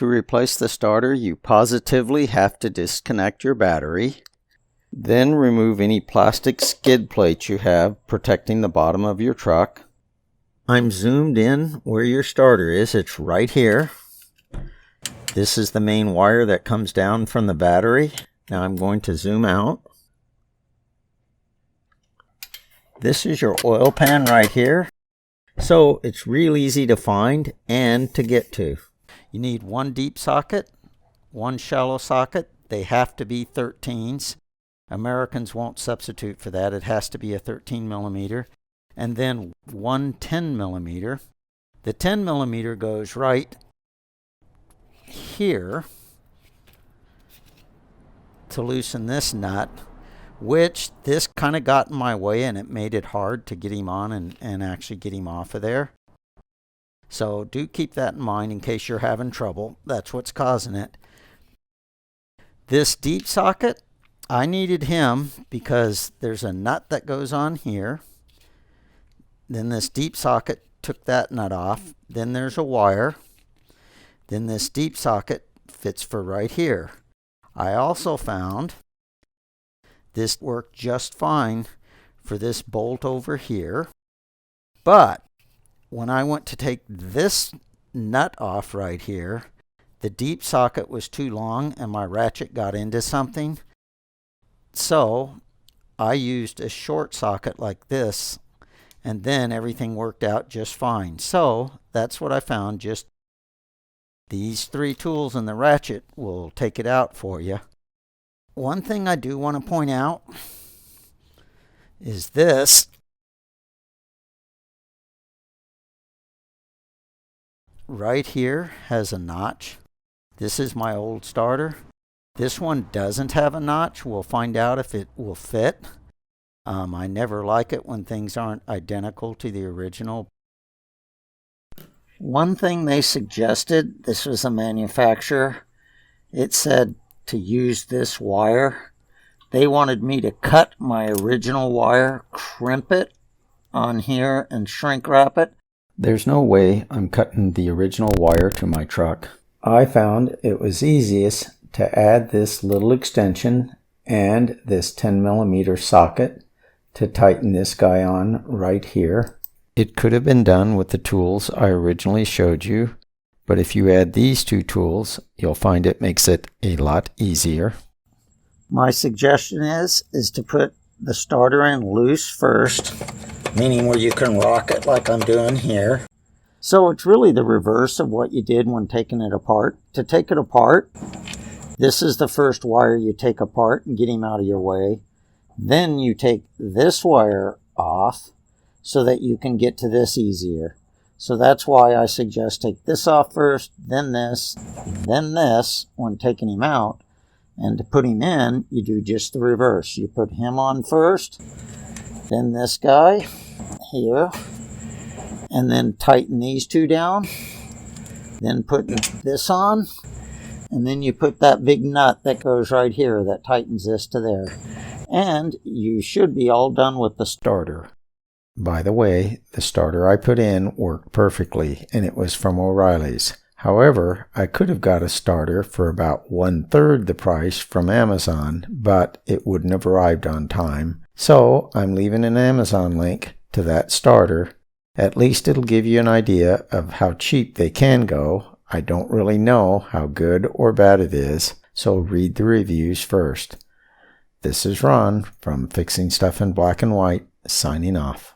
to replace the starter, you positively have to disconnect your battery. Then remove any plastic skid plates you have protecting the bottom of your truck. I'm zoomed in where your starter is. It's right here. This is the main wire that comes down from the battery. Now I'm going to zoom out. This is your oil pan right here. So it's real easy to find and to get to. You need one deep socket, one shallow socket. They have to be 13s. Americans won't substitute for that. It has to be a 13 millimeter. And then one 10 millimeter. The 10 millimeter goes right here to loosen this nut, which this kind of got in my way and it made it hard to get him on and actually get him off of there. So do keep that in mind in case you're having trouble. That's what's causing it. This deep socket, I needed him because there's a nut that goes on here. Then this deep socket took that nut off. Then there's a wire. Then this deep socket fits for right here. I also found this worked just fine for this bolt over here. But when I went to take this nut off right here, the deep socket was too long and my ratchet got into something. So I used a short socket like this, and then everything worked out just fine. So that's what I found. Just these 3 tools and the ratchet will take it out for you. One thing I do want to point out is this. Right here has a notch. This is my old starter. This one doesn't have a notch. We'll find out if it will fit. I never like it when things aren't identical to the original. One thing they suggested, this was a manufacturer, it said to use this wire. They wanted me to cut my original wire, crimp it on here, and shrink wrap it. There's no way I'm cutting the original wire to my truck. I found it was easiest to add this little extension and this 10 millimeter socket to tighten this guy on right here. It could have been done with the tools I originally showed you, but if you add these 2 tools, you'll find it makes it a lot easier. My suggestion is to put the starter in loose first, meaning where you can rock it like I'm doing here. So it's really the reverse of what you did when taking it apart. To take it apart, this is the first wire you take apart and get him out of your way. Then you take this wire off so that you can get to this easier. So that's why I suggest take this off first, then this when taking him out. And to put him in, you do just the reverse. You put him on first, then this guy here, and then tighten these 2 down, then put this on, and then you put that big nut that goes right here that tightens this to there. And you should be all done with the starter. By the way, the starter I put in worked perfectly, and it was from O'Reilly's. However, I could have got a starter for about 1/3 the price from Amazon, but it wouldn't have arrived on time. So I'm leaving an Amazon link to that starter. At least it'll give you an idea of how cheap they can go. I don't really know how good or bad it is, so read the reviews first. This is Ron from Fixing Stuff in Black and White, signing off.